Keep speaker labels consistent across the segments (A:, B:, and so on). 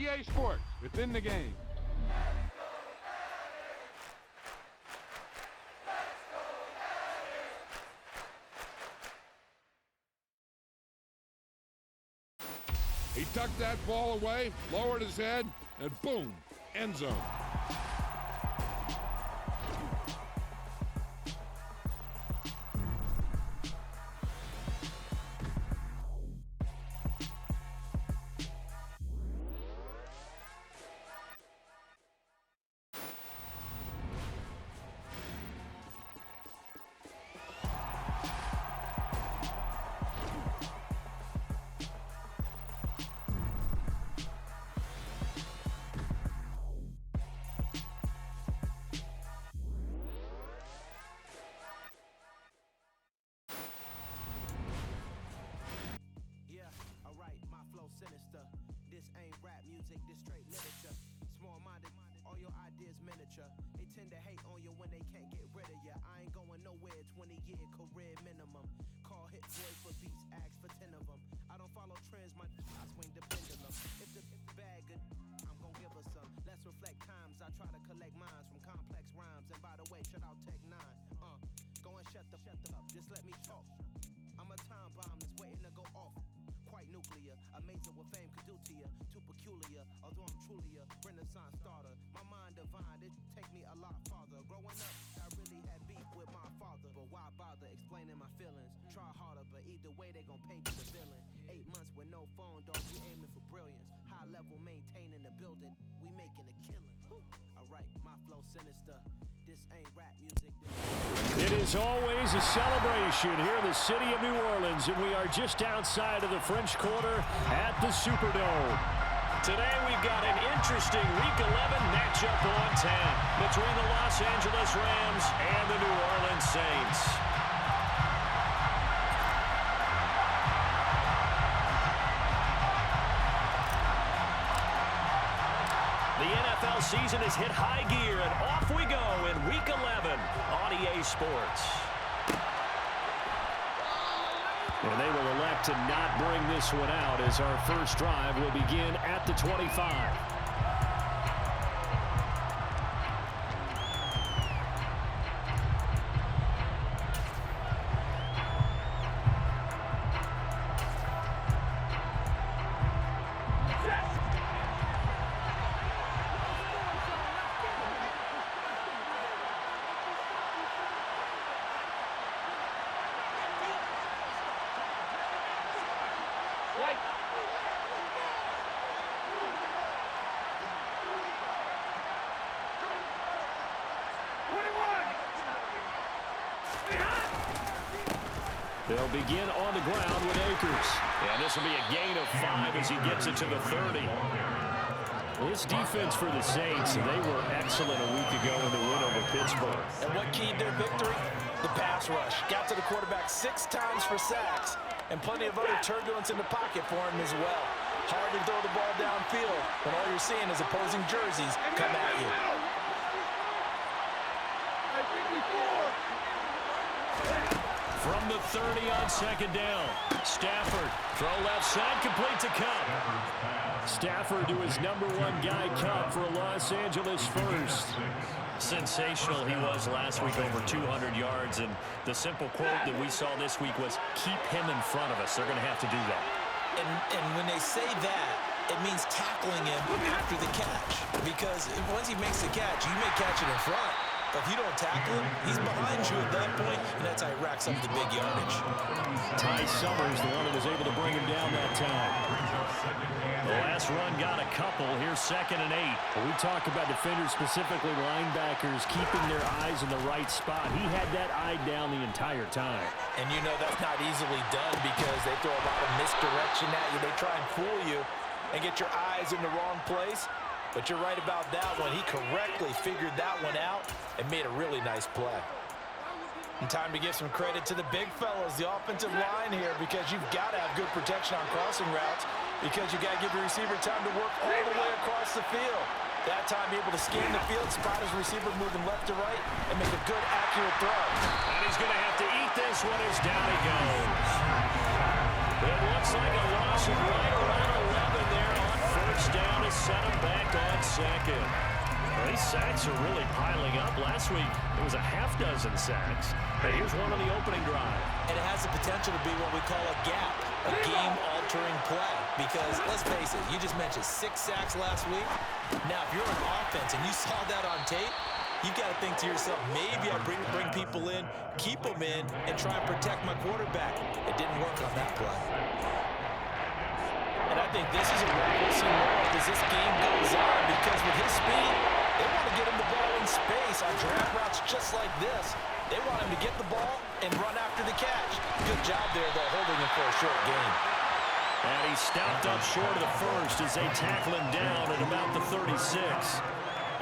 A: EA Sports, it's in the game. He tucked that ball away, lowered his head, and boom, end zone.
B: Sinister. This ain't rap music, this straight literature. Small-minded, all your ideas miniature. They tend to hate on you when they can't get rid of you. I ain't going nowhere, 20-year career minimum. Call hit boys for beats, ask for 10 of them. I don't follow trends, I swing the pendulum. If the bag good, I'm gonna give her some. Let's reflect times, I try to collect minds from complex rhymes. And by the way, shut out Tech 9. Go and shut the up, just let me talk. I'm a time bomb that's waiting to go off. Quite nuclear, amazing what fame could do to you. Too peculiar, although I'm truly a renaissance starter. My mind divine, it take me a lot farther. Growing up, I really had beef with my father. But why bother explaining my feelings? Try harder, but either way they gon' paint you the villain. 8 months with no phone, dog, we aiming for brilliance. High level, maintaining the building, we making a killing. Alright, my flow sinister. This ain't rap music.
C: It is always a celebration here in the city of New Orleans, and we are just outside of the French Quarter at the Superdome. Today we've got an interesting Week 11 matchup on 10 between the Los Angeles Rams and the New Orleans Saints. The NFL season has hit high gear, and off we go in Week 11 on EA Sports. And they will elect to not bring this one out as our first drive will begin at the 25. They'll begin on the ground with Akers. And this will be a gain of 5 as he gets it to the 30. This defense for the Saints, they were excellent a week ago in the win over Pittsburgh.
D: And what keyed their victory? The pass rush. Got to the quarterback 6 times for sacks. And plenty of other turbulence in the pocket for him as well. Hard to throw the ball downfield when all you're seeing is opposing jerseys come at you.
C: From the 30 on second down, Stafford, throw left side, complete to Kupp. Stafford to his number 1 guy, Kupp, for a Los Angeles first. Sensational he was last week, over 200 yards, and the simple quote that we saw this week was, keep him in front of us. They're going to have to do that.
D: And when they say that, it means tackling him after the catch. Because once he makes the catch, you may catch it in front. But if you don't tackle him, he's behind you at that point, and that's how he racks up the big yardage.
C: Ty Summers, the one that was able to bring him down that time. The last run got a couple. Here's 2nd and 8. We talk about defenders, specifically linebackers, keeping their eyes in the right spot. He had that eye down the entire time.
D: And you know that's not easily done because they throw a lot of misdirection at you. They try and fool you and get your eyes in the wrong place. But you're right about that one. He correctly figured that one out and made a really nice play. And time to give some credit to the big fellas, the offensive line here, because you've got to have good protection on crossing routes because you've got to give the receiver time to work all the way across the field. That time able to scan the field, spot his receiver moving left to right, and make a good, accurate throw.
C: And he's going to have to eat this one as down he goes. It looks like a loss of right around 11 there on 1st first down to set him back on second. Well, these sacks are really piling up. Last week, it was a half dozen sacks. But here's one on the opening drive.
D: And it has the potential to be what we call a gap, a game-altering play. Because, let's face it, you just mentioned 6 sacks last week. Now, if you're an offense and you saw that on tape, you've got to think to yourself, maybe I bring people in, keep them in, and try and protect my quarterback. It didn't work on that play. And I think this is a what we'll see more of as this game goes on, because with his speed, they want to get him the ball in space on draft routes just like this. They want him to get the ball and run after the catch. Good job there, though, holding him for a short gain.
C: And he stopped up short of the first as they tackle him down at about the 36.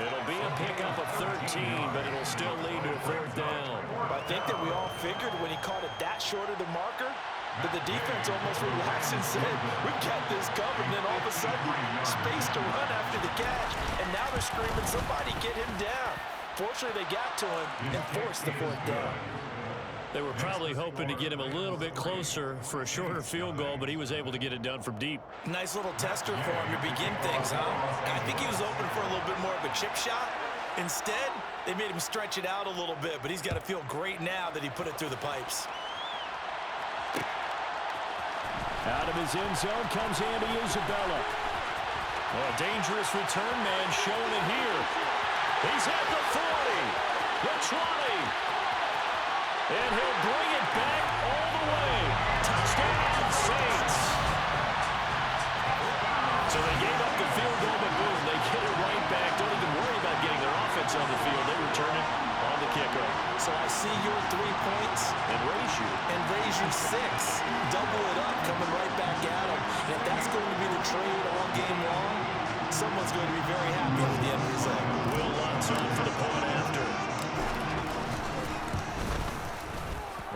C: It'll be a pickup of 13, but it'll still lead to a 4th down.
D: I think that we all figured when he caught it that short of the marker, that the defense almost relaxed and said, we've got this covered, and then all of a sudden, space to run after the catch, and now they're screaming, somebody get him down. Fortunately, they got to him and forced the 4th down.
C: They were probably hoping to get him a little bit closer for a shorter field goal, but he was able to get it done from deep.
D: Nice little tester for him to begin things, huh? I think he was open for a little bit more of a chip shot. Instead, they made him stretch it out a little bit, but he's got to feel great now that he put it through the pipes.
C: Out of his end zone comes Andy Isabella. Oh, a dangerous return man showing it here. He's at the 40, the 20. And he'll bring it back all the way. Touchdown, Saints. So they gave up the field goal, but boom, they get it right back. Don't even worry about getting their offense on the field. They return it on the kickoff.
D: So I see your 3 points.
C: And raise you 6.
D: Double it up, coming right back at him. And if that's going to be the trade all game long, someone's going to be very happy with the end result.
C: Will Lutz on for the point after.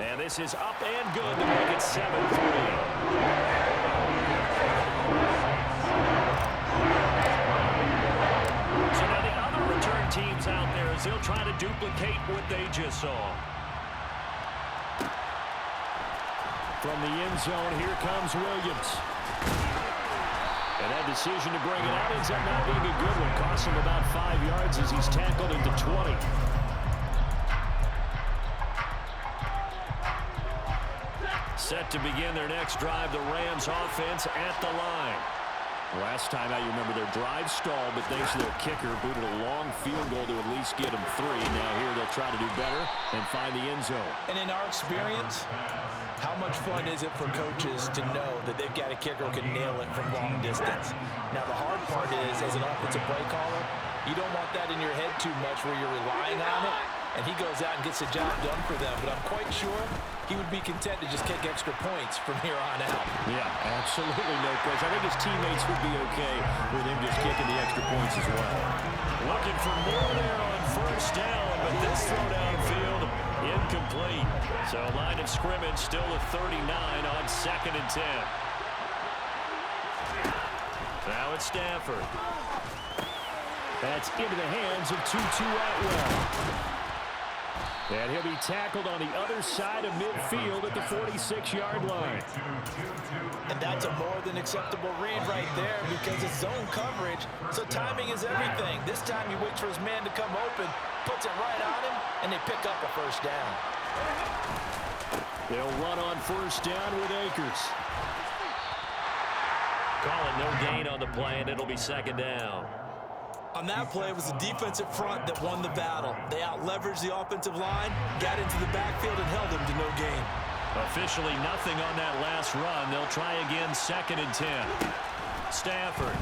C: And this is up and good to make it 7-3. So now the other return teams out there, as they'll try to duplicate what they just saw. From the end zone, here comes Williams. And that decision to bring it out ends up not being a good one. Costs him about 5 yards as he's tackled into 20. Set to begin their next drive, the Rams offense at the line. Last time out, you remember their drive stalled, but thanks to their kicker, booted a long field goal to at least get them 3. Now here they'll try to do better and find the end zone.
D: And in our experience, how much fun is it for coaches to know that they've got a kicker who can nail it from long distance? Now the hard part is, as an offensive play caller, you don't want that in your head too much where you're relying on it, and he goes out and gets the job done for them. But I'm quite sure he would be content to just kick extra points from here on out.
C: Yeah, absolutely no question. I think his teammates would be okay with him just kicking the extra points as well. Looking for more there on first down, but this throw downfield incomplete. So line of scrimmage still at 39 on 2nd and 10. Now it's Stafford. That's into the hands of Tutu Atwell. And he'll be tackled on the other side of midfield at the 46-yard line.
D: And that's a more than acceptable read right there because it's zone coverage, so timing is everything. This time he waits for his man to come open, puts it right on him, and they pick up a first down.
C: They'll run on first down with Akers. Calling no gain on the play, and it'll be 2nd down.
D: On that play, it was the defensive front that won the battle. They out-leveraged the offensive line, got into the backfield, and held them to no gain.
C: Officially nothing on that last run. They'll try again 2nd and 10. Stafford.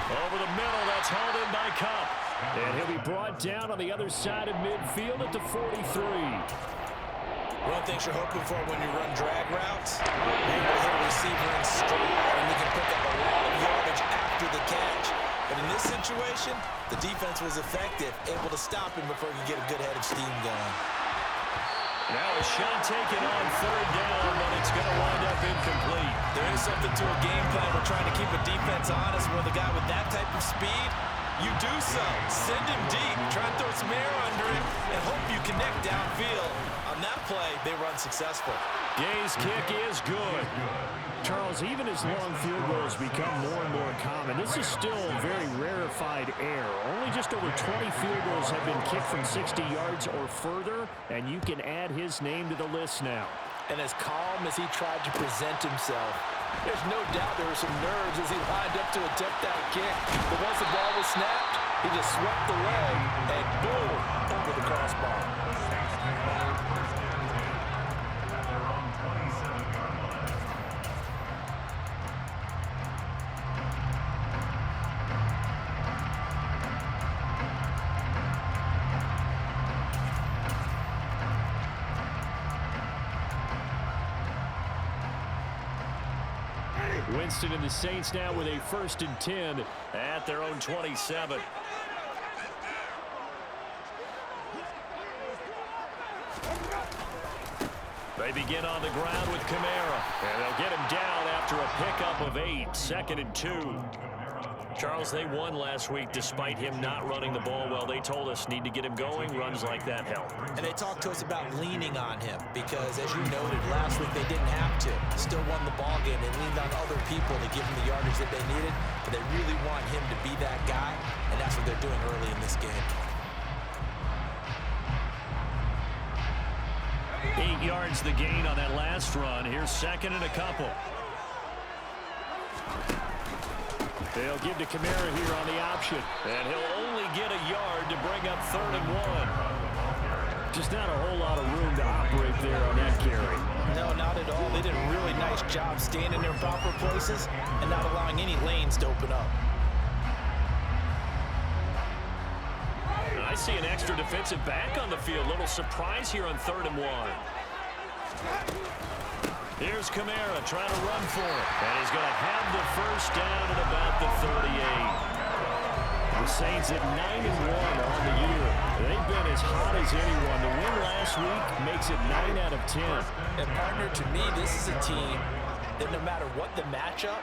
C: Over the middle, that's hauled in by Kupp. And he'll be brought down on the other side of midfield at the 43.
D: One of the things you're hoping for when you run drag routes, you're able to hit a receiver in stride, and you can pick up a lot of yardage after the catch. But in this situation, the defense was effective, able to stop him before he could get a good head of steam going.
C: Now a shot taken on 3rd down, but it's going to wind up incomplete.
D: There is something to a game plan. We're trying to keep a defense honest with a guy with that type of speed. You do so. Send him deep. Try and throw some air under him and hope you connect downfield. On that play, they run successful.
C: Gay's kick is good. Charles, even as long field goals become more and more common, this is still a very rarefied air. Only just over 20 field goals have been kicked from 60 yards or further, and you can add his name to the list now.
D: And as calm as he tried to present himself, there's no doubt there were some nerves as he lined up to attempt that kick. But once the ball was snapped, he just swept the leg and boom, over the crossbar.
C: Winston and the Saints now with a 1st and 10 at their own 27. They begin on the ground with Kamara, and they'll get him down after a pickup of 8, 2nd and 2. Charles, they won last week despite him not running the ball well. They told us need to get him going. Runs like that help.
D: And they talked to us about leaning on him because, as you noted, last week they didn't have to. Still won the ball game. They leaned on other people to give them the yardage that they needed, but they really want him to be that guy, and that's what they're doing early in this game.
C: 8 yards the gain on that last run. Here's 2nd and a couple. They'll give to Kamara here on the option. And he'll only get a yard to bring up 3rd and 1. Just not a whole lot of room to operate there on that carry.
D: No, not at all. They did a really nice job staying in their proper places and not allowing any lanes to open up.
C: I see an extra defensive back on the field. Little surprise here on 3rd and 1. Here's Kamara trying to run for it. And he's going to have the 1st down at about the 38. The Saints at 9-1 on the year. They've been as hot as anyone. The win last week makes it 9 out of 10.
D: And partner, to me, this is a team that no matter what the matchup,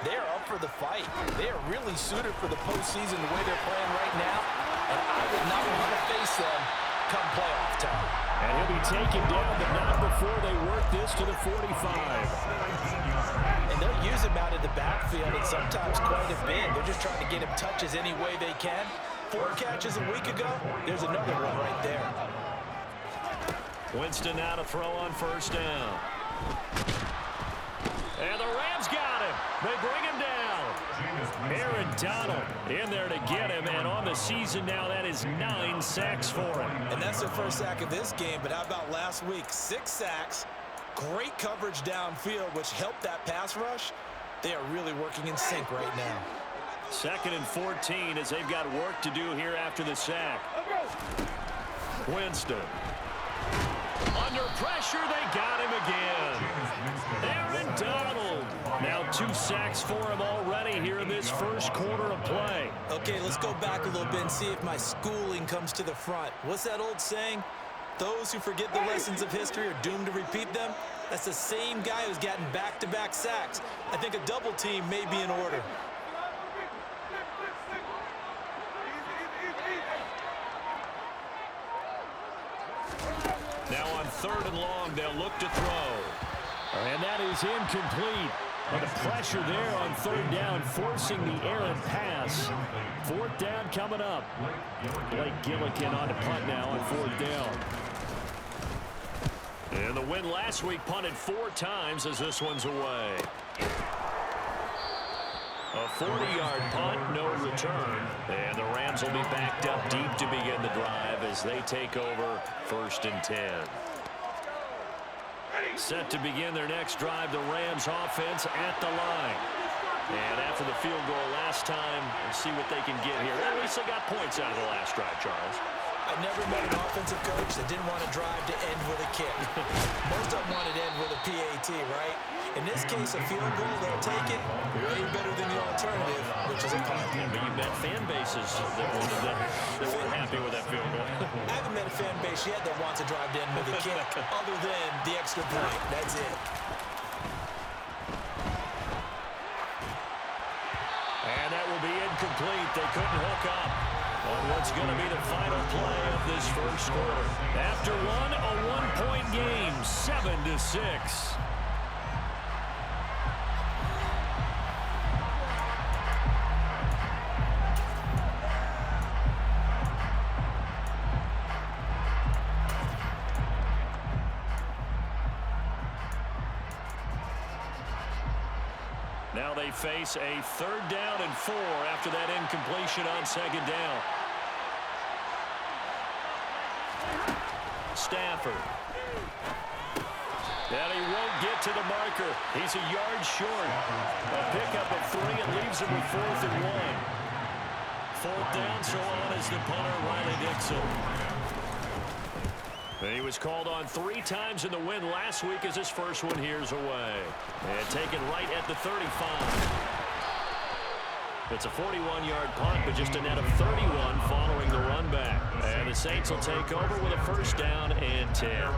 D: they're up for the fight. They are really suited for the postseason the way they're playing right now. And I would not want to face them come playoff time.
C: And he'll be taken down, but not before they work this to the 45.
D: And they'll use him out in the backfield, and sometimes quite a bit. They're just trying to get him touches any way they can. 4 catches a week ago. There's another one right there.
C: Winston now to throw on 1st down. And the Rams got him. They bring him down. Aaron Donald in there to get him, and on the season now, that is 9 sacks for him.
D: And that's their 1st sack of this game, but how about last week? 6 sacks, great coverage downfield, which helped that pass rush. They are really working in sync right now.
C: 2nd and 14 as they've got work to do here after the sack. Winston. Under pressure, they got him again. Aaron Donald. Now 2 sacks for him already here in this 1st quarter of play.
D: Okay, let's go back a little bit and see if my schooling comes to the front. What's that old saying? Those who forget the lessons of history are doomed to repeat them. That's the same guy who's gotten back-to-back sacks. I think a double team may be in order.
C: Now on 3rd and long, they'll look to throw. And that is incomplete. But the pressure there on 3rd down, forcing the errant pass. 4th down coming up. Blake Gillikin on to punt now on 4th down. And the win last week punted 4 times as this one's away. A 40-yard punt, no return. And the Rams will be backed up deep to begin the drive as they take over 1st and 10. Set to begin their next drive, the Rams offense at the line. And after the field goal last time, we'll see what they can get here. At least they got points out of the last drive, Charles.
D: I never met an offensive coach that didn't want to drive to end with a kick. Most of them wanted to end with a PAT, right? In this case, a field goal, they'll take it. Way better than the alternative, which is a punt.
C: But you met fan bases that weren't happy with that field goal.
D: I haven't met a fan base yet that wants to drive to end with a kick, other than the extra point. That's it.
C: And that will be incomplete. They couldn't hook up on what's going to be the final play of this 1st quarter. After one, a 1-point game, 7-6. Now they face a 3rd down and 4 after that incompletion on 2nd down. Stafford. And he won't get to the marker. He's a yard short. A pickup of 3 and leaves him with 4th and 1. 4th down, so on is the punter, Riley Dixon. And he was called on 3 times in the win last week as his first one here's away. And taken right at the 35. It's a 41-yard punt, but just a net of 31 following the run back. And the Saints will take over with a 1st down and 10.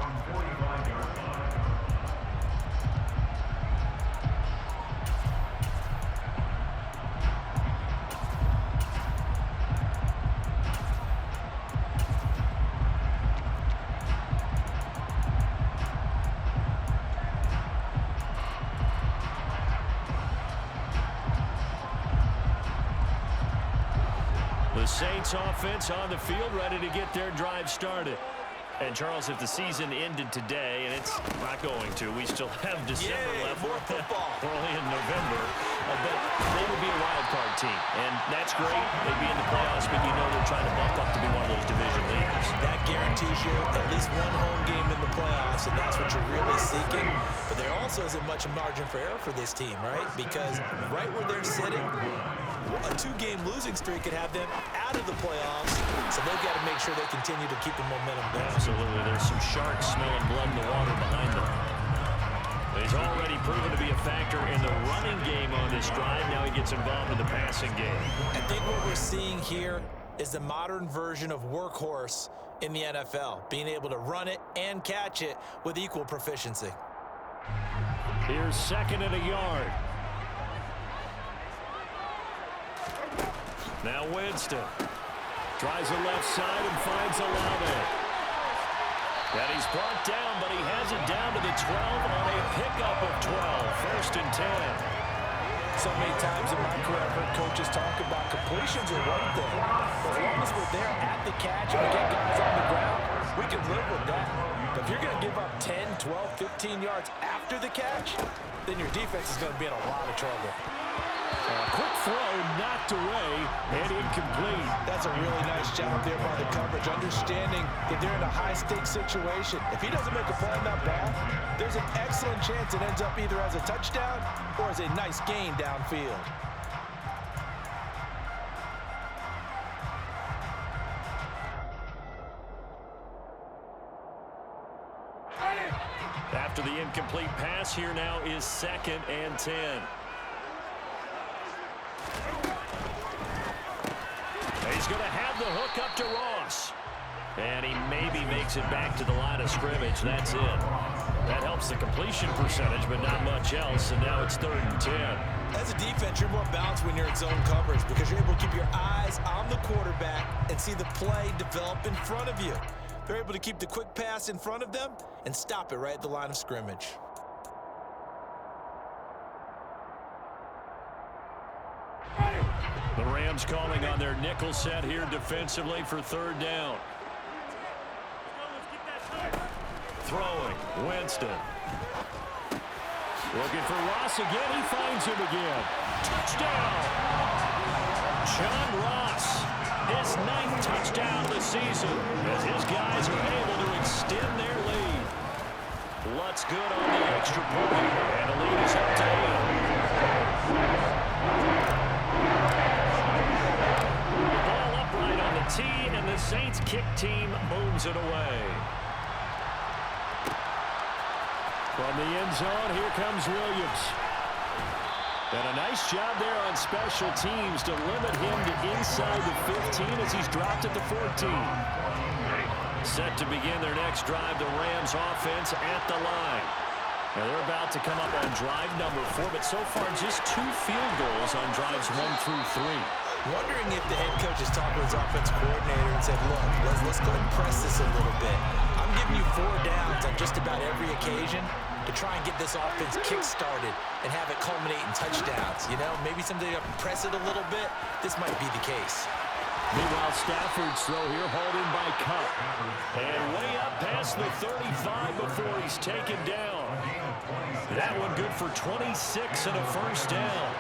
C: The Saints offense on the field, ready to get their drive started. And, Charles, if the season ended today, and it's not going to, we still have December left.
D: More football.
C: We're only in November. But they would be a wild card team. And that's great. They'd be in the playoffs, but you know they're trying to bump up to be one of those division leaders.
D: That guarantees you at least one home game in the playoffs, and that's what you're really seeking. But there also isn't much margin for error for this team, right? Because right where they're sitting, a 2-game losing streak could have them out of the playoffs, so they've got to make sure they continue to keep the momentum going.
C: Absolutely. There's some sharks smelling blood in the water behind them. He's already proven to be a factor in the running game on this drive. Now he gets involved in the passing game.
D: I think what we're seeing here is the modern version of workhorse in the NFL, being able to run it and catch it with equal proficiency.
C: Here's 2nd and a yard. Now Winston tries the left side and finds Olave. And he's brought down, but he has it down to the 12 on a pickup of 12. 1st and 10.
D: So many times in my career, I've heard coaches talk about completions are one thing. But as long as we're there at the catch and we get guys on the ground, we can live with that. But if you're going to give up 10, 12, 15 yards after the catch, then your defense is going to be in a lot of trouble.
C: Quick throw, knocked away, and incomplete.
D: That's a really nice job there by the coverage, understanding that they're in a high-stakes situation. If he doesn't make a play on that ball, there's an excellent chance it ends up either as a touchdown or as a nice gain downfield.
C: After the incomplete pass, here now is 2nd and 10. He's going to have the hook up to Ross. And he maybe makes it back to the line of scrimmage. That's it. That helps the completion percentage, but not much else. And now it's 3rd and 10.
D: As a defense, you're more balanced when you're in zone coverage because you're able to keep your eyes on the quarterback and see the play develop in front of you. They're able to keep the quick pass in front of them and stop it right at the line of scrimmage.
C: The Rams calling on their nickel set here defensively for 3rd down. Throwing, Winston. Looking for Ross again. He finds him again. Touchdown! John Ross, his 9th touchdown this season as his guys are able to extend their lead. Lutz good on the extra point, and the lead is up to 8. Ball upright on the tee, and the Saints kick team moves it away. From the end zone, here comes Williams. And a nice job there on special teams to limit him to inside the 15 as he's dropped at the 14. Set to begin their next drive, the Rams offense at the line. Now they're about to come up on drive number 4, but so far just 2 field goals on drives 1 through 3.
D: Wondering if the head coach is talking to his offensive coordinator and said, look, let's go ahead and press this a little bit. I'm I'm giving you 4 downs on just about every occasion to try and get this offense kick-started and have it culminate in touchdowns. You know, maybe someday to press it a little bit. This might be the case.
C: Meanwhile, Stafford's throw here hauled in by Kupp. And way up past the 35 before he's taken down. That one good for 26 and a first down.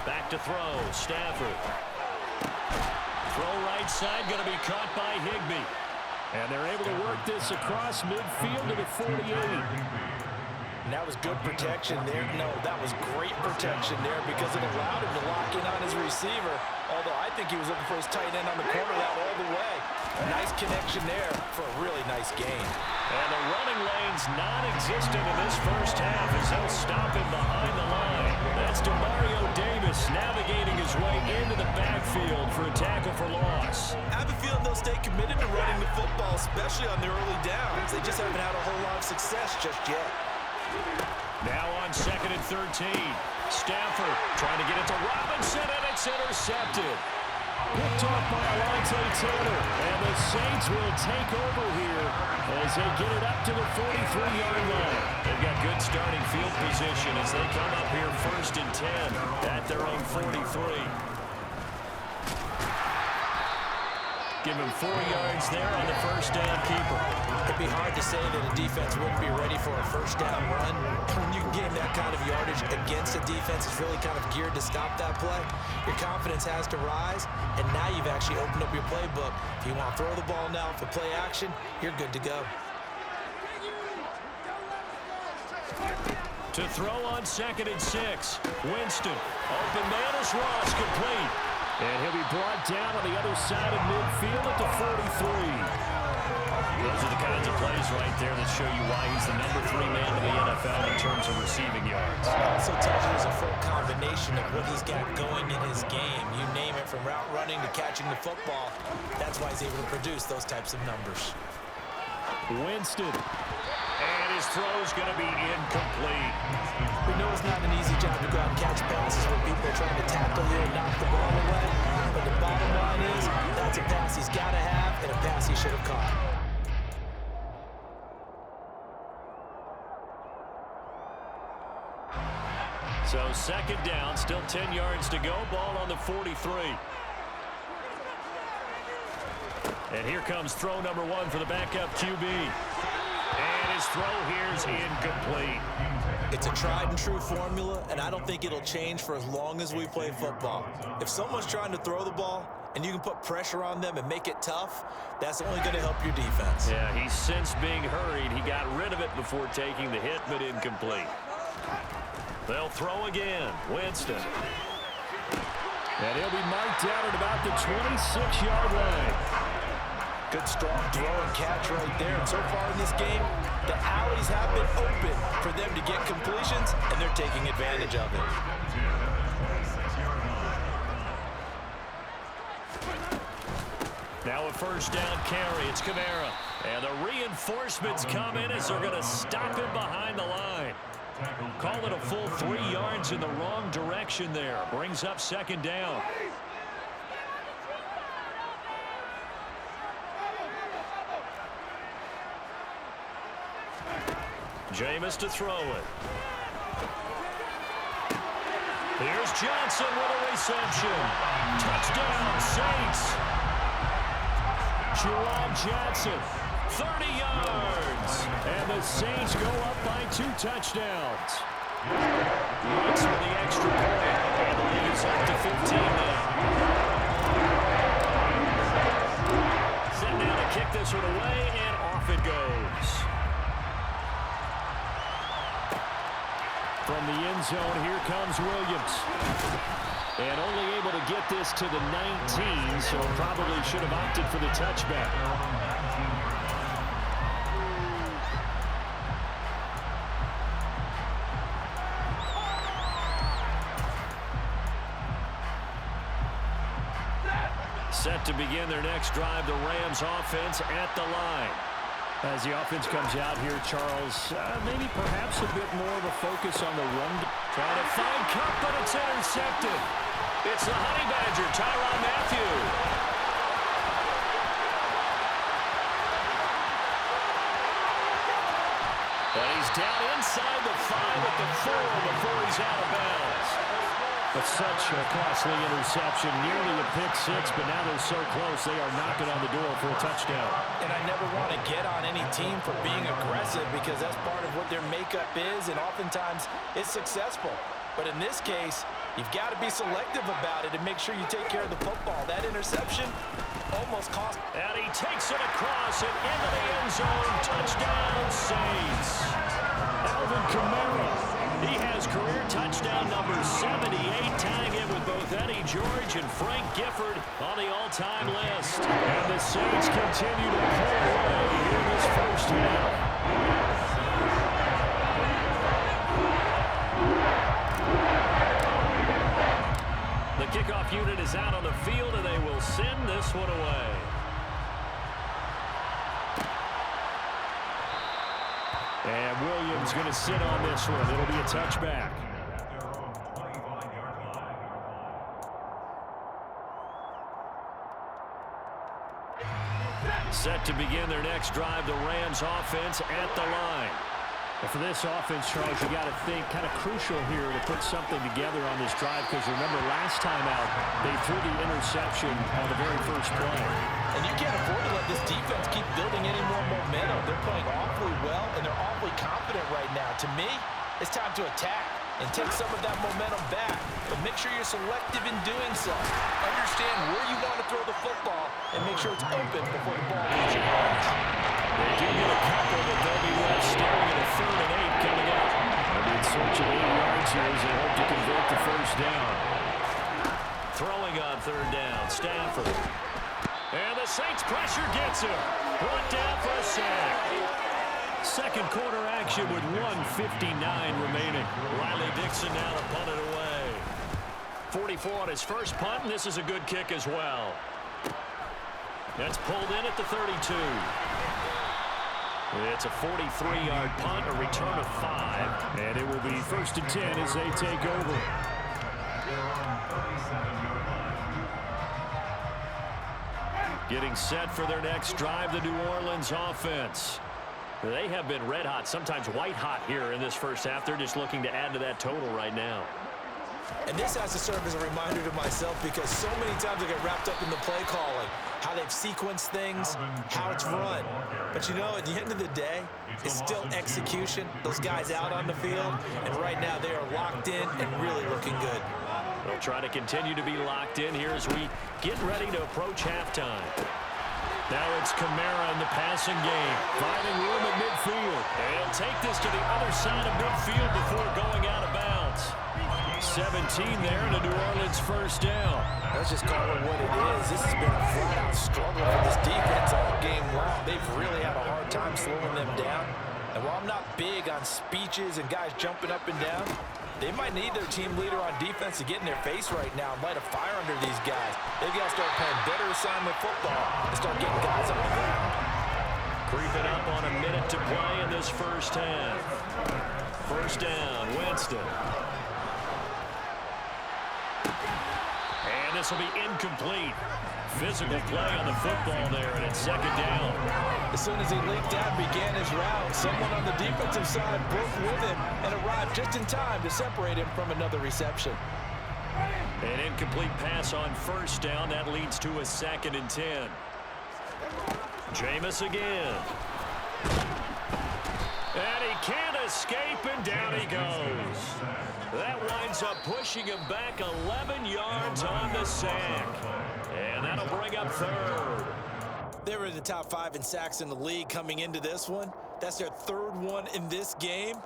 C: Back to throw, Stafford. Throw right side, going to be caught by Higbee. And they're able to work this across midfield to the 48.
D: And that was good protection there. No, that was great protection there because it allowed him to lock in on his receiver. Although I think he was looking for his tight end on the corner that all the way. Nice connection there for a really nice gain.
C: And the running lane's non-existent in this first half as they'll stop him behind the line. That's Demario Davis navigating his way into the backfield for a tackle for loss.
D: I have a feeling they'll stay committed to running the football, especially on their early downs. They just haven't had a whole lot of success just yet.
C: Now on 2nd and 13. Stafford trying to get it to Robinson, and it's intercepted. Picked off by Alontae Taylor, and the Saints will take over here as they get it up to the 43-yard line. They've got good starting field position as they come up here 1st and 10 at their own 43. Give him 4 yards there on the first down keeper.
D: It'd be hard to say that a defense wouldn't be ready for a first down run. When you can gain that kind of yardage against a defense that's really kind of geared to stop that play, your confidence has to rise, and now you've actually opened up your playbook. If you want to throw the ball now for play action, you're good to go.
C: To throw on 2nd and 6. Winston. Open man is Ross, complete. And he'll be brought down on the other side of midfield at the 43. Those are the kinds of plays right there that show you why he's the number 3 man in the NFL in terms of receiving yards.
D: It also tells you there's a full combination of what he's got going in his game. You name it, from route running to catching the football. That's why he's able to produce those types of numbers.
C: Winston. And his throw's going to be incomplete.
D: We know it's not an easy job to go out and catch passes when people are trying to tackle you and knock the ball away. But the bottom line is, that's a pass he's got to have and a pass he should have caught.
C: So 2nd down, still 10 yards to go. Ball on the 43. And here comes throw number 1 for the backup QB. And his throw here's incomplete.
D: It's a tried and true formula, and I don't think it'll change for as long as we play football. If someone's trying to throw the ball and you can put pressure on them and make it tough, that's only going to help your defense.
C: Yeah, he's since being hurried. He got rid of it before taking the hit, but incomplete. They'll throw again. Winston. And he'll be marked down at about the 26-yard line.
D: Good strong throw and catch right there. And so far in this game, the alleys have been open for them to get completions, and they're taking advantage of it.
C: Now a first down carry. It's Kamara. And the reinforcements come in as they're going to stop him behind the line. Call it a full 3 yards in the wrong direction there. Brings up 2nd down. Jameis to throw it. Here's Johnson with a reception. Touchdown, Saints. Jerome Johnson, 30 yards. And the Saints go up by 2 touchdowns. Waits for the extra point. And the lead is up to 15 now. Set now to kick this one away, and off it goes. From the end zone, here comes Williams. And only able to get this to the 19, so probably should have opted for the touchback. Set to begin their next drive, the Rams offense at the line. As the offense comes out here, Charles, maybe perhaps a bit more of a focus on the run. Trying to find Kupp, but it's intercepted. It's the Honey Badger, Tyrann Mathieu. And he's down inside the 5 at the 4 before he's out of bounds. But such a costly interception, nearly a pick six, but now they're so close they are knocking on the door for a touchdown.
D: And I never want to get on any team for being aggressive because that's part of what their makeup is, and oftentimes it's successful. But in this case, you've got to be selective about it and make sure you take care of the football. That interception almost cost.
C: And he takes it across and into the end zone. Touchdown, Saints. Alvin Kamara. He has career touchdown number 78, tying it with both Eddie George and Frank Gifford on the all-time list. And the Saints continue to pull away in this first half. The kickoff unit is out on the field, and they will send this one away. And Williams going to sit on this one. It'll be a touchback. Set to begin their next drive, the Rams offense at the line. And for this offense, Charles, you got to think kind of crucial here to put something together on this drive because remember last time out, they threw the interception on the very first play.
D: And you can't afford to let this defense keep building any more momentum. They're playing awfully well, and they're awfully confident right now. To me, it's time to attack and take some of that momentum back. But make sure you're selective in doing so. Understand where you want to throw the football and make sure it's open before the ball leaves your hands.
C: They do get a couple, but they'll be left staring at a 3rd and 8 coming up. They'll be in search of 8 yards here as they hope to convert the first down. Throwing on 3rd down, Stafford. And the Saints pressure gets him. Brought down for a sack. Second quarter action with 1:59 remaining. Riley Dixon now to punt it away. 44 on his first punt, and this is a good kick as well. That's pulled in at the 32. It's a 43-yard punt, a return of 5, and it will be 1st and 10 as they take over. Getting set for their next drive, the New Orleans offense. They have been red hot, sometimes white hot here in this first half. They're just looking to add to that total right now.
D: And this has to serve as a reminder to myself because so many times I get wrapped up in the play calling, how they've sequenced things, how it's run. But you know, at the end of the day, it's still execution. Those guys out on the field, and right now they are locked in and really looking good.
C: They'll try to continue to be locked in here as we get ready to approach halftime. Now it's Kamara in the passing game, finding room at midfield. And he'll take this to the other side of midfield before going out of bounds. 17 there and a New Orleans first down.
D: Let's just call it what it is. This has been a flat-out struggle for this defense all game long. They've really had a hard time slowing them down. And while I'm not big on speeches and guys jumping up and down, they might need their team leader on defense to get in their face right now and light a fire under these guys. They've got to start playing better assignment football and start getting guys on the ground.
C: Creeping up on a minute to play in this first half. First down, Winston. And this will be incomplete. Physical play on the football there, and it's 2nd down.
D: As soon as he leaked out and began his route, someone on the defensive side broke with him and arrived just in time to separate him from another reception.
C: An incomplete pass on first down. That leads to a 2nd and 10. Jameis again. And he can't escape, and down he goes. That winds up pushing him back 11 yards on the sack. And that'll bring up 3rd.
D: They were in the top 5 in sacks in the league coming into this one. That's their 3rd one in this game.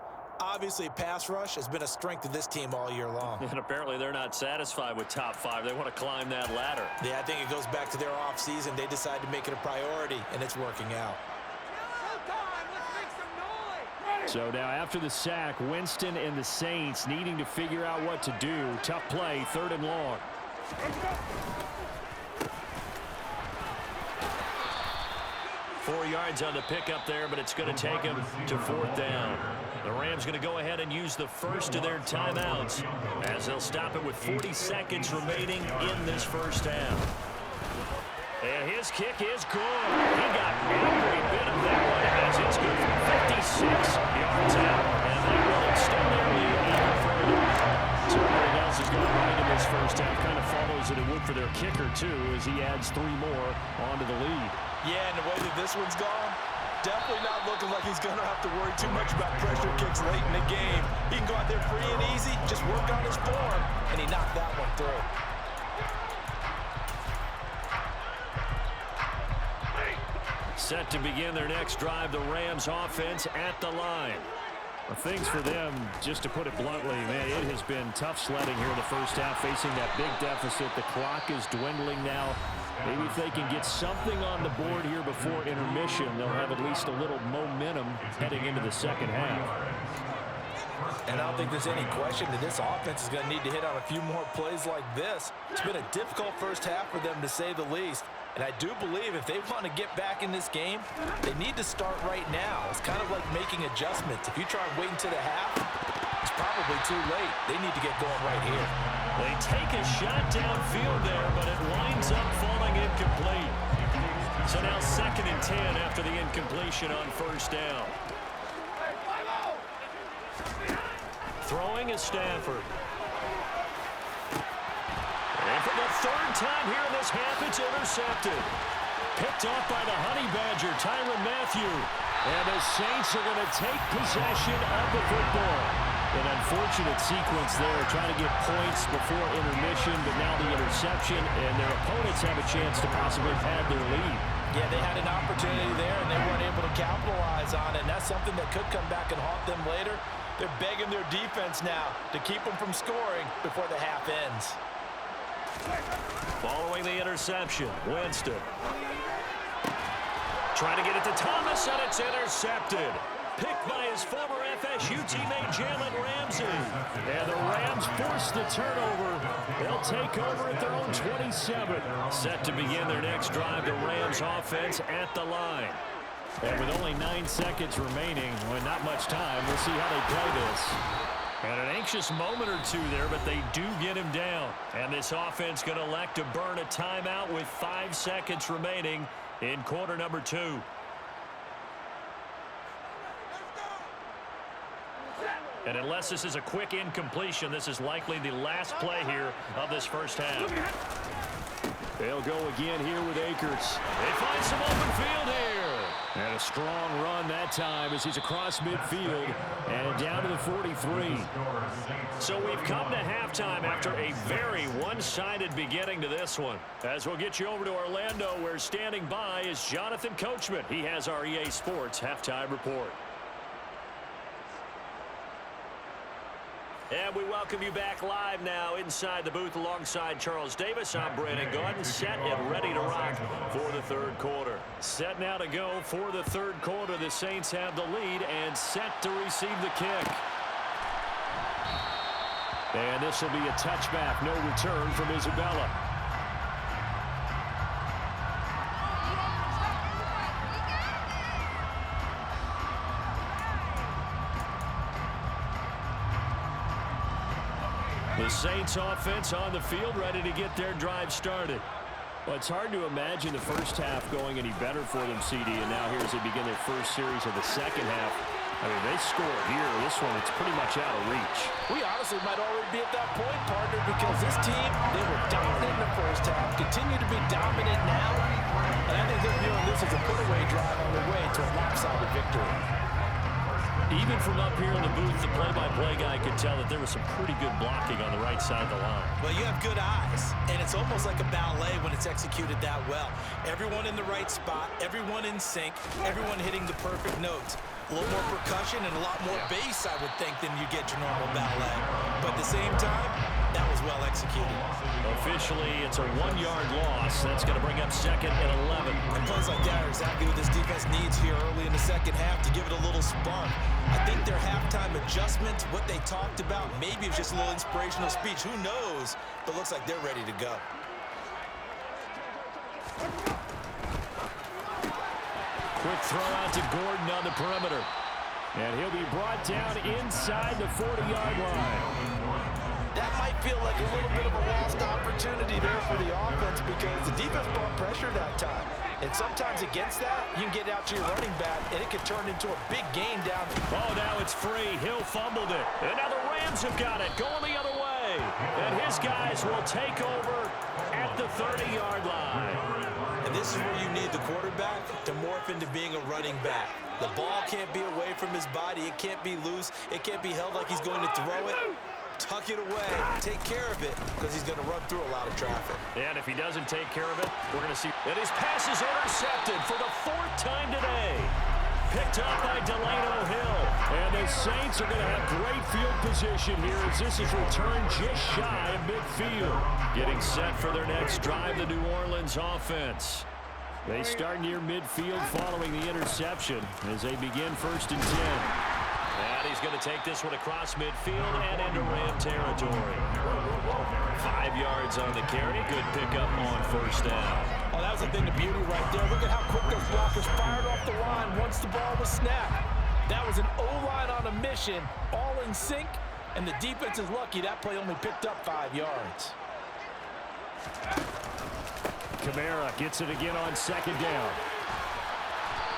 D: Obviously, pass rush has been a strength of this team all year long.
C: And apparently they're not satisfied with top 5. They want to climb that ladder.
D: Yeah, I think it goes back to their offseason. They decided to make it a priority, and it's working out.
C: So now after the sack, Winston and the Saints needing to figure out what to do. Tough play, 3rd and long. 4 yards on the pickup there, but it's going to take him to 4th down. The Rams going to go ahead and use the first of their timeouts as they'll stop it with 40 seconds remaining in this first half. And his kick is good. He got every bit of that one as it's good from 56 yards 2 as he adds 3 more onto the lead.
D: Yeah, and the way that this one's gone, definitely not looking like he's going to have to worry too much about pressure kicks late in the game. He can go out there free and easy, just work on his form, and he knocked that one through.
C: Set to begin their next drive, the Rams offense at the line. Well, things for them, just to put it bluntly, man, it has been tough sledding here in the first half, facing that big deficit. The clock is dwindling now. Maybe if they can get something on the board here before intermission, they'll have at least a little momentum heading into the second half.
D: And I don't think there's any question that this offense is going to need to hit on a few more plays like this. It's been a difficult first half for them, to say the least. And I do believe if they want to get back in this game, they need to start right now. It's kind of like making adjustments. If you try and wait until the half, it's probably too late. They need to get going right here.
C: They take a shot downfield there, but it winds up falling incomplete. So now 2nd and 10 after the incompletion on first down. Throwing is Stafford. And for the 3rd time here in this half, it's intercepted. Picked off by the Honey Badger, Tyrann Mathieu. And the Saints are going to take possession of the football. An unfortunate sequence there, trying to get points before intermission, but now the interception, and their opponents have a chance to possibly pad their lead.
D: Yeah, they had an opportunity there, and they weren't able to capitalize on it, and that's something that could come back and haunt them later. They're begging their defense now to keep them from scoring before the half ends.
C: Following the interception, Winston. Trying to get it to Thomas, and it's intercepted. Picked by his former FSU teammate Jalen Ramsey. And the Rams force the turnover. They'll take over at their own 27. Set to begin their next drive, the Rams offense at the line. And with only 9 seconds remaining, well, not much time, we'll see how they play this. And an anxious moment or two there, but they do get him down. And this offense going to elect to burn a timeout with 5 seconds remaining in quarter number 2. And unless this is a quick incompletion, this is likely the last play here of this first half. They'll go again here with Akers. They find some open field here. And a strong run that time as he's across midfield and down to the 43. So we've come to halftime after a very one-sided beginning to this one. As we'll get you over to Orlando, where standing by is Jonathan Coachman. He has our EA Sports halftime report. And we welcome you back live now inside the booth alongside Charles Davis. I'm Brandon Gaudin, set and ready to rock for the 3rd quarter. Set now to go for the 3rd quarter. The Saints have the lead and set to receive the kick. And this will be a touchback, no return from Isabella. The Saints offense on the field, ready to get their drive started. Well, it's hard to imagine the first half going any better for them, CD, and now here as they begin their first series of the second half. I mean, they score here. This one, it's pretty much out of reach.
D: We honestly might already be at that point, partner, because this team, they were dominant in the first half, continue to be dominant now, and I think they're viewing this as a put-away drive on the way to a lopsided victory.
C: Even from up here in the booth, the play-by-play guy could tell that there was some pretty good blocking on the right side of the line.
D: Well, you have good eyes, and it's almost like a ballet when it's executed that well. Everyone in the right spot, everyone in sync, everyone hitting the perfect notes. A little more percussion and a lot more bass, I would think, than you get your normal ballet. But at the same time, that was well executed.
C: Officially, it's a 1-yard loss. That's going to bring up 2nd and 11.
D: And plays like that are exactly what this defense needs here early in the second half to give it a little spark. I think their halftime adjustments, what they talked about, maybe it was just a little inspirational speech. Who knows? But it looks like they're ready to go.
C: Quick throw out to Gordon on the perimeter. And he'll be brought down inside the 40-yard line.
D: That might feel like a little bit of a lost opportunity there for the offense because the defense brought pressure that time. And sometimes against that, you can get out to your running back, and it can turn into a big gain down.
C: Oh, now it's free. Hill fumbled it. And now the Rams have got it, going the other way. And his guys will take over at at the 30-yard line.
D: And this is where you need the quarterback to morph into being a running back. The ball can't be away from his body. It can't be loose. It can't be held like he's going to throw it. Tuck it away. Take care of it because he's going to run through a lot of traffic.
C: And if he doesn't take care of it, we're going to see that his pass is intercepted for the 4th time today. Picked up by Delano Hill. And the Saints are going to have great field position here as this is returned just shy of midfield. Getting set for their next drive, the New Orleans offense. They start near midfield following the interception as they begin 1st and 10. And he's going to take this one across midfield and into Ram territory. 5 yards on the carry. Good pickup on 1st down.
D: Oh, that was a thing of beauty right there. Look at how quick those blockers fired off the line once the ball was snapped. That was an O-line on a mission, all in sync, and the defense is lucky that play only picked up 5 yards.
C: Kamara gets it again on 2nd down.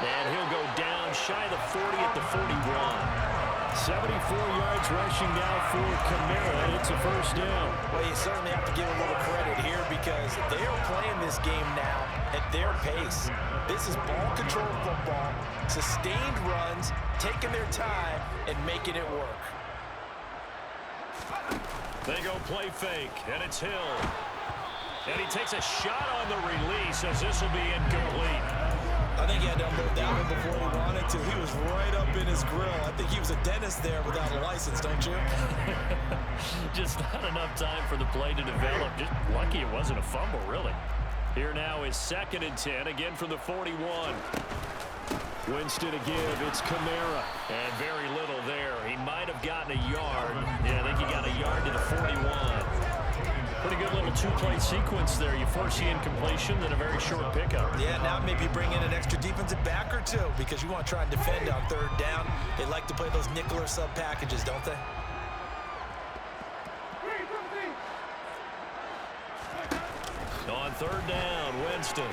C: And he'll go down shy of the 40 at the 41. 74 yards rushing now for Kamara. It's a 1st down.
D: Well, you certainly have to give a little credit here because they are playing this game now at their pace. This is ball control football, sustained runs, taking their time, and making it work.
C: They go play fake, and it's Hill. And he takes a shot on the release as this will be incomplete.
D: I think he had to unload that one before he wanted to. He was right up in his grill. I think he was a dentist there without a license, don't you?
C: Just not enough time for the play to develop. Just lucky it wasn't a fumble, really. Here now is 2nd and 10, again from the 41. Winston to give, it's Kamara. And very little there. He might have gotten a yard. Yeah, I think he got a yard to the 41. Pretty good little 2-play sequence there. You force the incompletion, then a very short pickup.
D: Yeah, now maybe bring in an extra defensive back or two because you want to try and defend on 3rd down. They like to play those nickel or sub packages, don't they?
C: On 3rd down, Winston.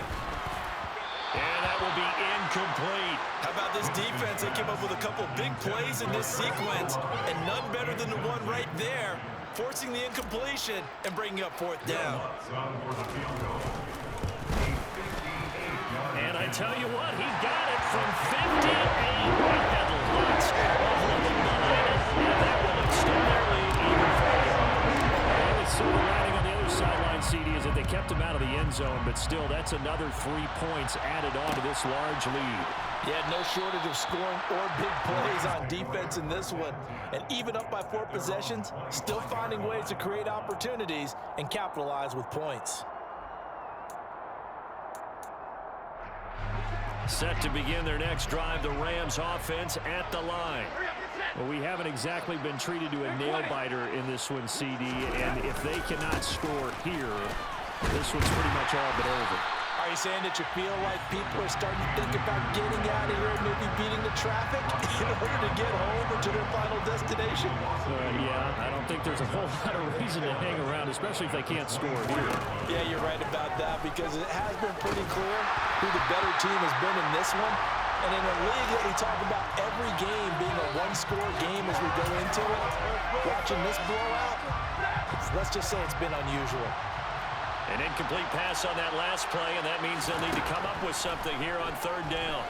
C: And that will be incomplete.
D: How about this defense? They came up with a couple big plays in this sequence, and none better than the one right there, forcing the incompletion and bringing up 4th down.
C: And I tell you what, he got it from 58. He had lots of little behind it, and that will extend their lead even further. And the silver lining on the other sideline, CD, is that they kept him out of the end zone, but still, that's another 3 points added on to this large lead.
D: Yeah, no shortage of scoring or big plays on defense in this one. And even up by 4 possessions, still finding ways to create opportunities and capitalize with points.
C: Set to begin their next drive, the Rams offense at the line. Well, we haven't exactly been treated to a nail-biter in this one, CD, and if they cannot score here, this one's pretty much all but over.
D: Are you saying that you feel like people are starting to think about getting out of here and maybe beating the traffic in order to get home or to their final destination?
C: Yeah, I don't think there's a whole lot of reason to hang around, especially if they can't score here.
D: Yeah, you're right about that because it has been pretty clear who the better team has been in this one. And in a league that we talk about every game being a 1-score game as we go into it, watching this blowout, let's just say it's been unusual.
C: An incomplete pass on that last play, and that means they'll need to come up with something here on 3rd down.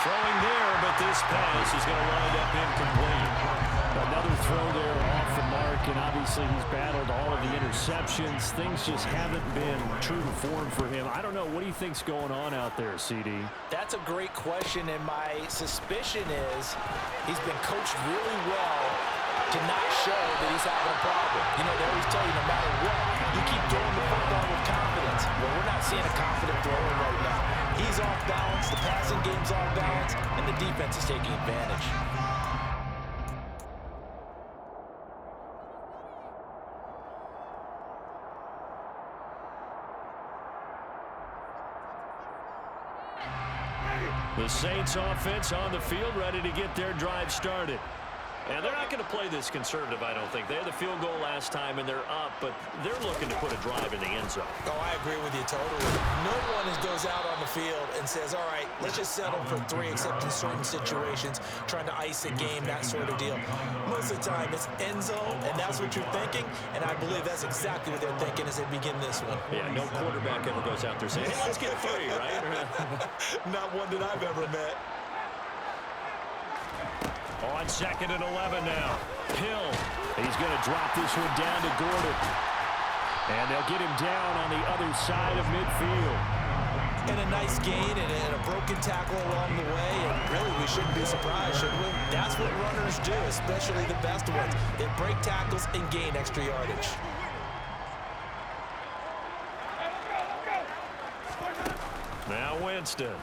C: Throwing there, but this pass is going to wind up incomplete. Another throw there off the mark, and obviously he's battled all of the interceptions. Things just haven't been true to form for him. I don't know. What do you think's going on out there, CD?
D: That's a great question, and my suspicion is he's been coached really well to not show that he's having a problem. You know, they always tell you no matter what, you keep throwing the football with confidence. Well, we're not seeing a confident thrower right now. He's off balance, the passing game's off balance, and the defense is taking advantage.
C: The Saints offense on the field, ready to get their drive started. And they're not going to play this conservative, I don't think. They had the field goal last time, and they're up, but they're looking to put a drive in the end zone.
D: Oh, I agree with you totally. No one goes out on the field and says, all right, let's just settle for 3, except in certain situations, trying to ice a game, that sort of deal. Most of the time, it's end zone, and that's what you're thinking, and I believe that's exactly what they're thinking as they begin this one.
C: Yeah, no quarterback ever goes out there saying, hey, let's get 3, right?
D: Not one that I've ever met.
C: On 2nd and 11 now. Hill. He's going to drop this one down to Gordon. And they'll get him down on the other side of midfield.
D: And a nice gain and a broken tackle along the way. And really, we shouldn't be surprised, should we? That's what runners do, especially the best ones. They break tackles and gain extra yardage.
C: Now Winston.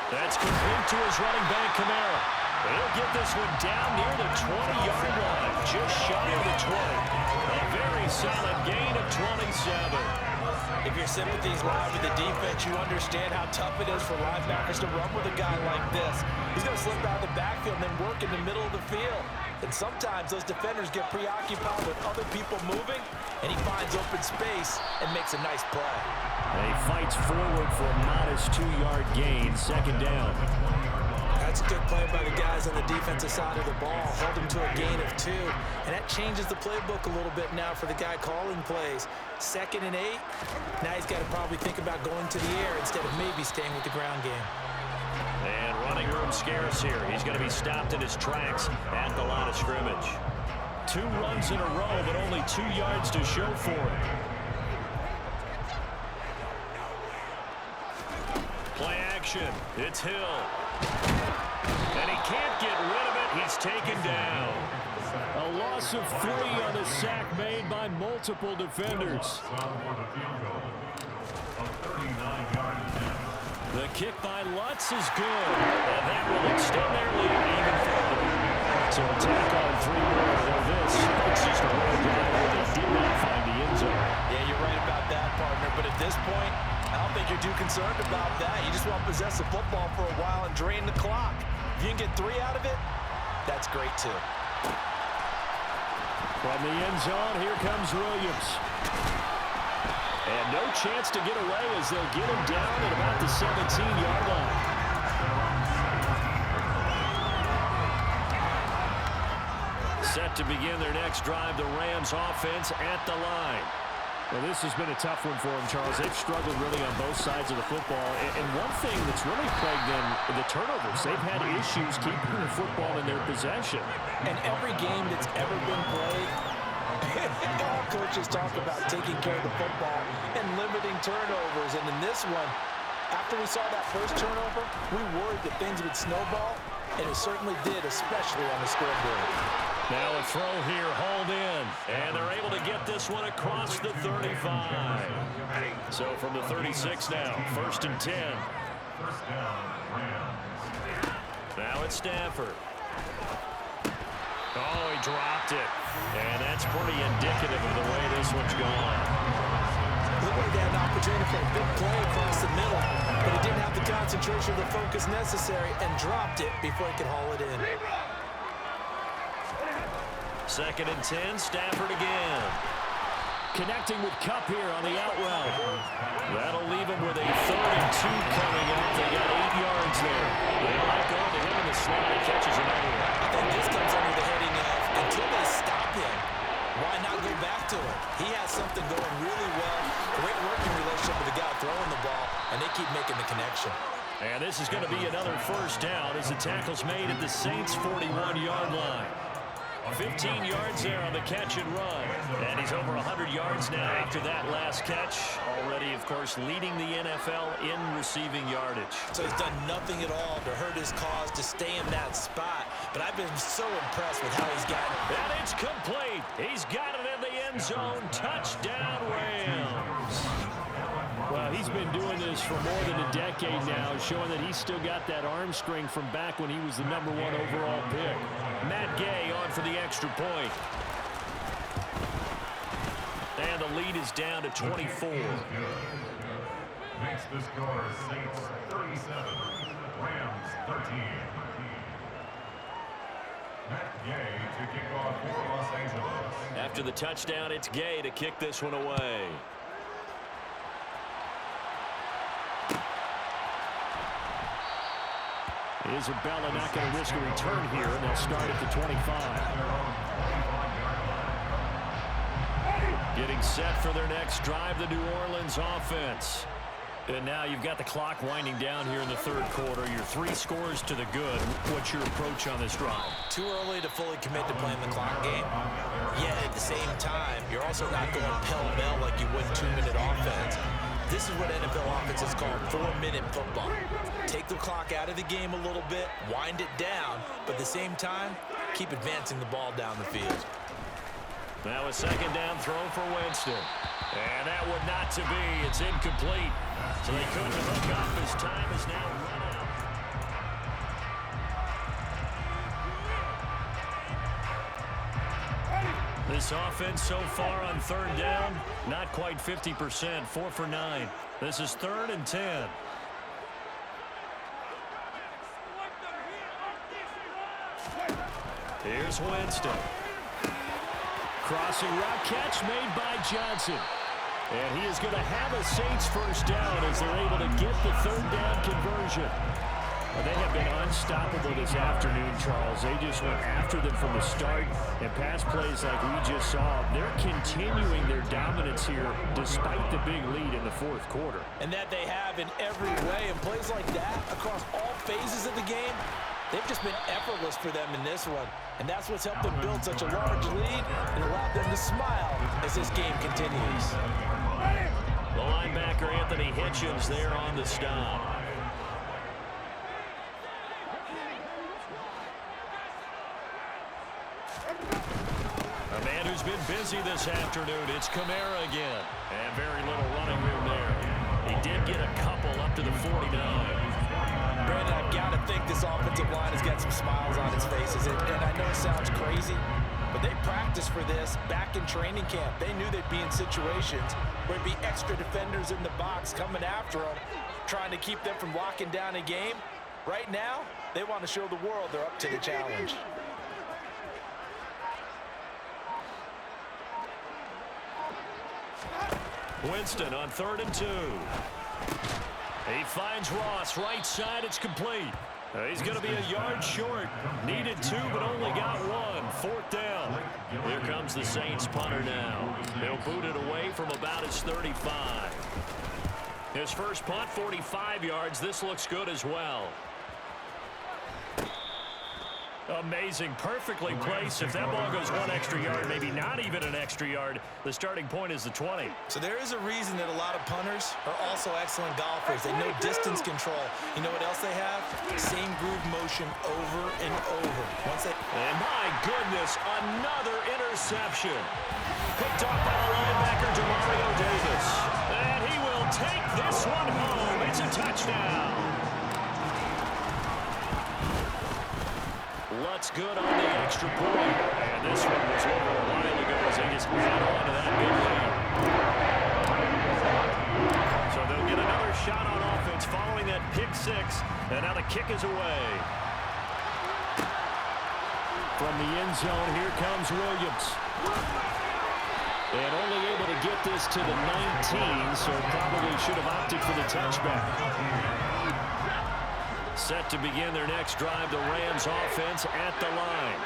C: That's complete to his running back, Kamara. He'll get this one down near the 20-yard line, just shy of the 20. A very solid gain of 27.
D: If your sympathies lie with the defense, you understand how tough it is for linebackers to run with a guy like this. He's going to slip out of the backfield and then work in the middle of the field. And sometimes those defenders get preoccupied with other people moving, and he finds open space and makes a nice play.
C: And he fights forward for a modest 2-yard gain, 2nd down.
D: That's a good play by the guys on the defensive side of the ball. Held him to a gain of 2. And that changes the playbook a little bit now for the guy calling plays. 2nd and 8. Now he's got to probably think about going to the air instead of maybe staying with the ground game.
C: And running room scarce here. He's going to be stopped in his tracks at the line of scrimmage. 2 runs in a row, but only 2 yards to show for it. Play action. It's Hill. And he can't get rid of it. He's taken down. A loss of 3 on the sack made by multiple defenders. The kick by Lutz is good. And that will extend their lead even further. So a tack on 3 more for this. It's just a road drive where they did not find the end zone.
D: Yeah, you're right about that, partner. But at this point, I don't think you're too concerned about that. You just want to possess the football for a while and drain the clock. If you can get 3 out of it, that's great too.
C: From the end zone, here comes Williams. And no chance to get away as they'll get him down at about the 17-yard line. Set to begin their next drive, the Rams offense at the line. Well, this has been a tough one for them, Charles. They've struggled really on both sides of the football. And one thing that's really plagued them, the turnovers. They've had issues keeping the football in their possession.
D: And every game that's ever been played, all coaches talk about taking care of the football and limiting turnovers. And in this one, after we saw that first turnover, we worried that things would snowball, and it certainly did, especially on the scoreboard.
C: Now a throw here, hauled in, and they're able to get this one across the 35. So from the 36 now, 1st and 10. Now it's Stafford. Oh, he dropped it. And that's pretty indicative of the way this one's gone.
D: Looked like they had an opportunity for a big play across the middle, but he didn't have the concentration or the focus necessary and dropped it before he could haul it in.
C: 2nd and 10, Stafford again. Connecting with Kupp here on the out route. That'll leave him with a 3rd and 2 coming up. They got 8 yards there. They like going to him in the slot. He catches another one.
D: I think this comes under the heading of, until they stop him, why not go back to him? He has something going really well. Great working relationship with the guy throwing the ball, and they keep making the connection.
C: And this is going to be another 1st down as the tackle's made at the Saints' 41-yard line. 15 yards there on the catch and run. And he's over 100 yards now after that last catch. Already, of course, leading the NFL in receiving yardage.
D: So he's done nothing at all to hurt his cause to stay in that spot. But I've been so impressed with how he's gotten it.
C: And it's complete. He's got it in the end zone. Touchdown, Rams. Well, he's been doing this for more than a decade now, showing that he's still got that arm strength from back when he was the #1 overall pick. Matt Gay on for the extra point. And the lead is down to 24.
E: Makes the score Saints 37, Rams 13.
C: After the touchdown, it's Gay to kick this one away. Isabella not going to risk a return here, and they'll start at the 25. Getting set for their next drive, the New Orleans offense. And now you've got the clock winding down here in the third quarter. Your 3 scores to the good. What's your approach on this drive?
D: Too early to fully commit to playing the clock game. Yet at the same time, you're also not going pell-mell like you would 2-minute offense. This is what NFL offenses call 4-minute football. Take the clock out of the game a little bit, wind it down, but at the same time, keep advancing the ball down the field.
C: Now a second down throw for Winston. And that would not to be. It's incomplete. So they couldn't hook up. His time is now run out. This offense so far on third down, not quite 50%, 4 for 9. This is 3rd and 10. Here's Winston. Crossing route catch made by Johnson. And he is going to have a Saints first down as they're able to get the third down conversion. Well, they have been unstoppable this afternoon, Charles. They just went after them from the start, and pass plays like we just saw, they're continuing their dominance here despite the big lead in the fourth quarter.
D: And that they have in every way, and plays like that across all phases of the game, they've just been effortless for them in this one. And that's what's helped them build such a large lead and allowed them to smile as this game continues.
C: The linebacker, Anthony Hitchens, there on the stop. A man who's been busy this afternoon, it's Kamara again. And very little running room there. He did get a couple up to the 49.
D: Brandon, I've got to think this offensive line has got some smiles on its faces. And I know it sounds crazy, but they practiced for this back in training camp. They knew they'd be in situations where it'd be extra defenders in the box coming after them, trying to keep them from locking down a game. Right now, they want to show the world they're up to the challenge.
C: Winston on 3rd and 2. He finds Ross, right side, it's complete. He's going to be a yard short. Needed 2, but only got 1. 4th down. Here comes the Saints punter now. He'll boot it away from about his 35. His first punt, 45 yards. This looks good as well. Amazing, perfectly placed. If that ball goes 1 extra yard, maybe not even an extra yard, the starting point is the 20.
D: So there is a reason that a lot of punters are also excellent golfers. They know distance control. You know what else they have? Same groove motion over and over. And
C: my goodness, another interception. Picked off by the linebacker, Demario Davis. And he will take this one home. It's a touchdown. Lutz good on the extra point. And this one was over a while ago as they just got on to that big lead. So they'll get another shot on offense following that pick 6. And now the kick is away. From the end zone, here comes Williams. And only able to get this to the 19, so probably should have opted for the touchback. Set to begin their next drive, the Rams offense at the line.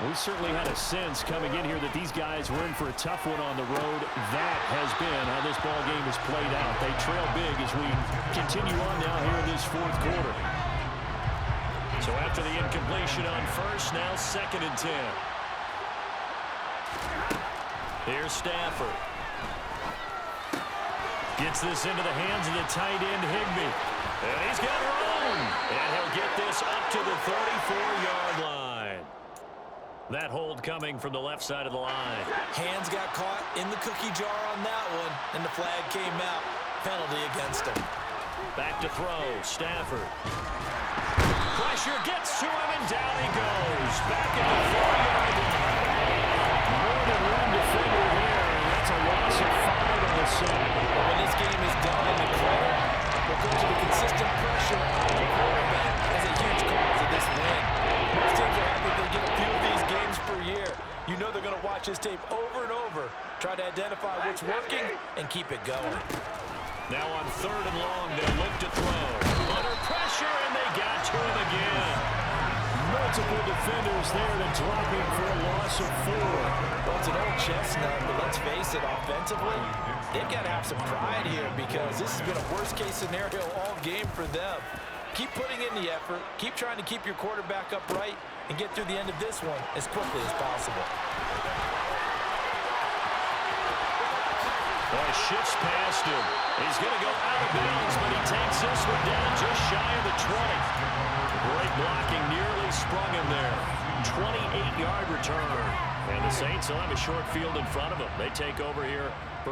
C: We certainly had a sense coming in here that these guys were in for a tough one on the road. That has been how this ball game has played out. They trail big as we continue on now here in this fourth quarter. So after the incompletion on first, now 2nd and 10. Here's Stafford. Gets this into the hands of the tight end, Higbee. And he's got room. And he'll get this up to the 34-yard line. That hold coming from the left side of the line.
D: Hands got caught in the cookie jar on that one, and the flag came out. Penalty against him.
C: Back to throw, Stafford. Pressure gets to him, and down he goes. Back at the 4-yard line. More than one defender here, and that's a loss of 5 on the side.
D: When this game is done, the credit will go to the consistent pressure on the quarterback as a huge cause of this win. Most teams are happy they get a few tape over and over. Try to identify what's working and keep it going.
C: Now on 3rd and long, they'll look to throw. Under pressure, and they got to him again. Multiple defenders there to drop him for a loss of 4.
D: Well, it's an old chestnut, but let's face it, offensively, they've got to have some pride here because this has been a worst-case scenario all game for them. Keep putting in the effort. Keep trying to keep your quarterback upright and get through the end of this one as quickly as possible.
C: Boy, shifts past him. He's going to go out of bounds, but he takes this one down just shy of the 20. Great blocking, nearly sprung him there. 28-yard return. And the Saints will have a short field in front of them. They take over here